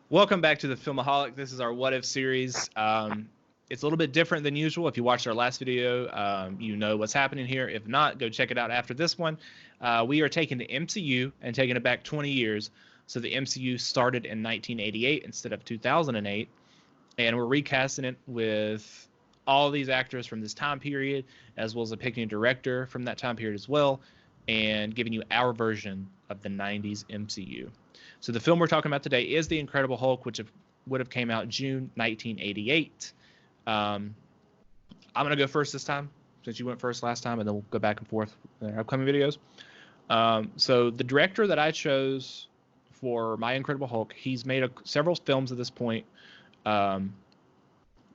Welcome back to the Filmaholic. This is our What If series. It's a little bit different than usual. If you watched our last video, you know what's happening here. If not, go check it out after this one. We are taking the MCU and taking it back 20 years. So the MCU started in 1988 instead of 2008. And we're recasting it with all these actors from this time period, as well as picking a director from that time period as well, and giving you our version of the 90s MCU. So the film we're talking about today is The Incredible Hulk, which would have came out June 1988. I'm going to go first this time, since you went first last time, and then we'll go back and forth in our upcoming videos. So the director that I chose for My Incredible Hulk, he's made several films at this point. And,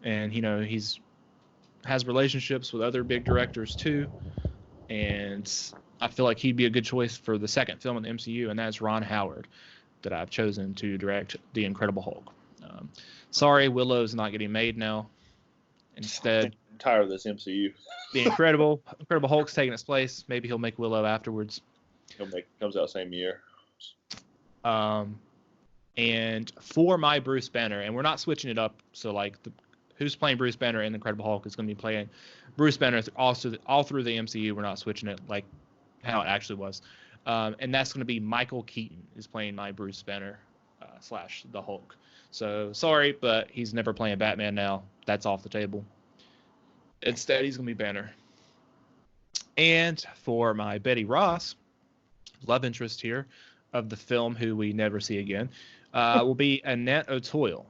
he's has relationships with other big directors too. And I feel like he'd be a good choice for the second film in the MCU, and that's Ron Howard, that I've chosen to direct The Incredible Hulk. Sorry, Willow's not getting made now. Instead, I'm tired of this MCU. The Incredible Hulk's taking its place. Maybe he'll make Willow afterwards. Comes out same year. And for my Bruce Banner, and we're not switching it up. So who's playing Bruce Banner in The Incredible Hulk is going to be playing Bruce Banner all through the MCU. We're not switching it like how it actually was. And that's going to be Michael Keaton is playing my Bruce Banner / the Hulk. So sorry, but he's never playing Batman now. That's off the table. Instead, he's going to be Banner. And for my Betty Ross, love interest here of the film, who we never see again, will be Annette O'Toole.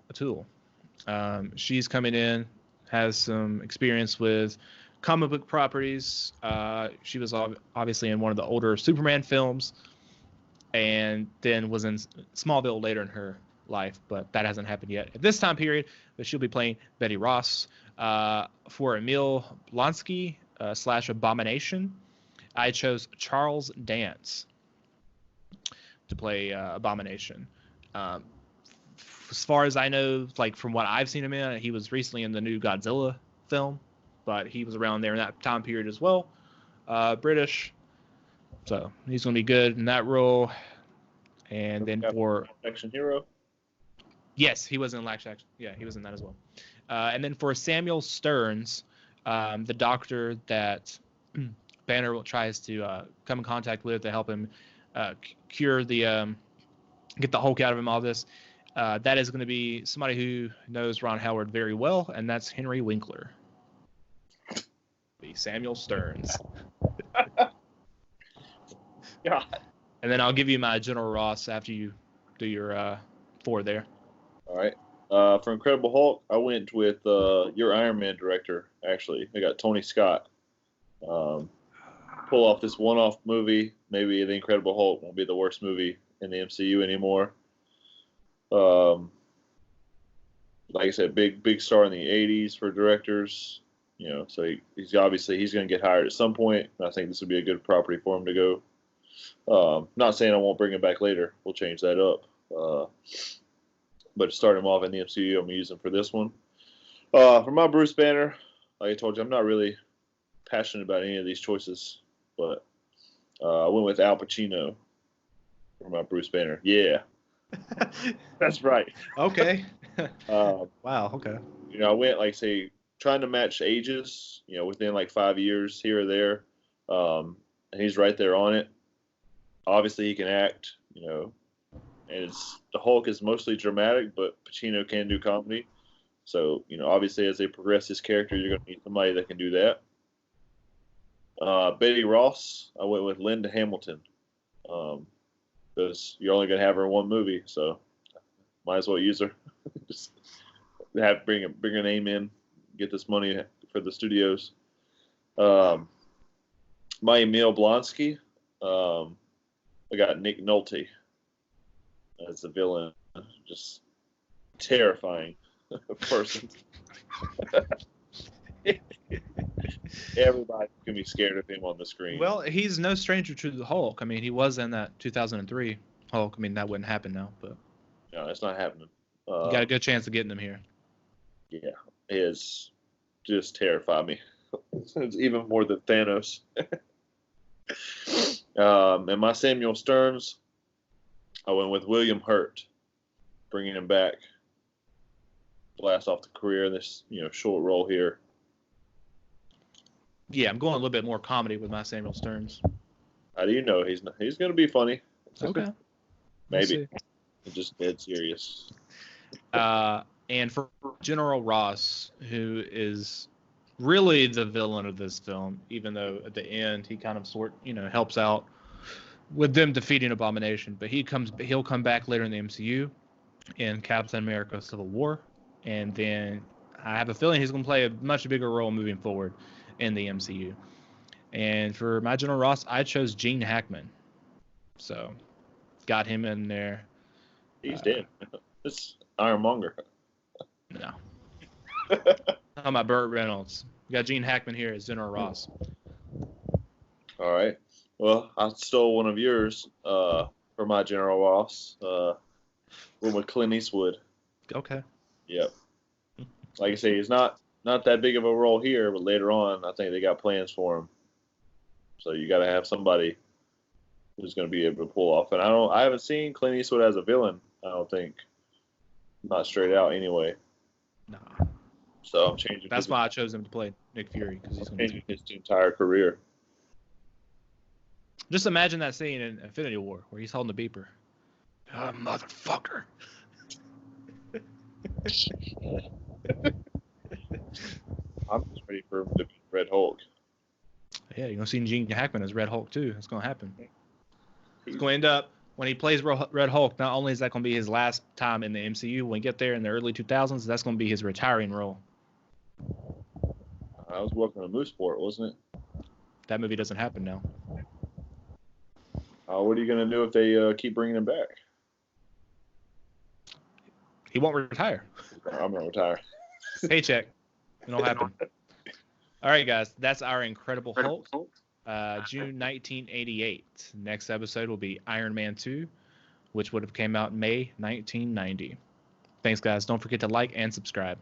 She's coming in, has some experience with comic book properties. She was obviously in one of the older Superman films, and then was in Smallville later in her life, but that hasn't happened yet at this time period. But she'll be playing Betty Ross. For Emil Blonsky / Abomination, I chose Charles Dance to play Abomination. As far as I know, from what I've seen him in, he was recently in the new Godzilla film, but he was around there in that time period as well. British, so he's going to be good in that role. And then for Action Hero, yes, he was in Lax Action. Yeah, he was in that as well. And then for Samuel Stearns, the doctor that Banner tries to come in contact with to help him cure get the Hulk out of him, all this. That is going to be somebody who knows Ron Howard very well, and that's Henry Winkler. The Samuel Stearns. God. And then I'll give you my General Ross after you do your 4 there. All right. For Incredible Hulk, I went with your Iron Man director, actually. I got Tony Scott. Pull off this one-off movie. Maybe The Incredible Hulk won't be the worst movie in the MCU anymore. Like I said, big star in the 80s for directors. So he's going to get hired at some point. I think this would be a good property for him to go. Not saying I won't bring him back later. We'll change that up. But to start him off in the MCU, I'm using for this one. For my Bruce Banner, like I told you, I'm not really passionate about any of these choices, but I went with Al Pacino for my Bruce Banner. Yeah, that's right. Okay. Wow. Okay. I went trying to match ages. Within 5 years here or there, and he's right there on it. Obviously, he can act. And the Hulk is mostly dramatic, but Pacino can do comedy. So, obviously, as they progress his character, you're going to need somebody that can do that. Betty Ross, I went with Linda Hamilton. Because you're only going to have her in one movie, so might as well use her. Just bring her name in, get this money for the studios. My Emil Blonsky, I got Nick Nolte as the villain. Just terrifying person. Everybody can be scared of him on the screen. Well, he's no stranger to the Hulk. I mean, he was in that 2003 Hulk. I mean, that wouldn't happen now, but no, it's not happening. You got a good chance of getting him here. Yeah, it's just terrified me. It's even more than Thanos. And my Samuel Stearns, I went with William Hurt bringing him back, blast off the career in this short role here. Yeah, I'm going a little bit more comedy with my Samuel Sterns. How do you know he's going to be funny? Okay. Maybe. Just dead serious. And for General Ross, who is really the villain of this film, even though at the end he kind of helps out with them defeating Abomination, but he'll come back later in the MCU in Captain America: Civil War, and then I have a feeling he's going to play a much bigger role moving forward in the MCU. And for my General Ross, I chose Gene Hackman, so got him in there. He's dead. It's Ironmonger. No. How about Burt Reynolds? We got Gene Hackman here as General Ross. All right. Well, I stole one of yours for my General Ross. Went with Clint Eastwood. Okay. Yep. Like I say, he's not that big of a role here, but later on, I think they got plans for him. So you got to have somebody who's going to be able to pull off. And I haven't seen Clint Eastwood as a villain. I don't think. Not straight out, anyway. Nah. So I'm changing. That's why I chose him to play Nick Fury, because he's changing his entire career. Just imagine that scene in Infinity War where he's holding the beeper. Oh, motherfucker. I'm just ready for him to be Red Hulk. Yeah, you're going to see Gene Hackman as Red Hulk, too. That's going to happen. It's going to end up, when he plays Red Hulk, not only is that going to be his last time in the MCU, when we get there in the early 2000s, that's going to be his retiring role. I was working on Mooseport, wasn't it? That movie doesn't happen now. What are you going to do if they keep bringing him back? He won't retire. I'm going to retire. Paycheck. It'll happen. All right, guys. That's our Incredible Hulk. June 1988. Next episode will be Iron Man 2, which would have came out May 1990. Thanks, guys. Don't forget to like and subscribe.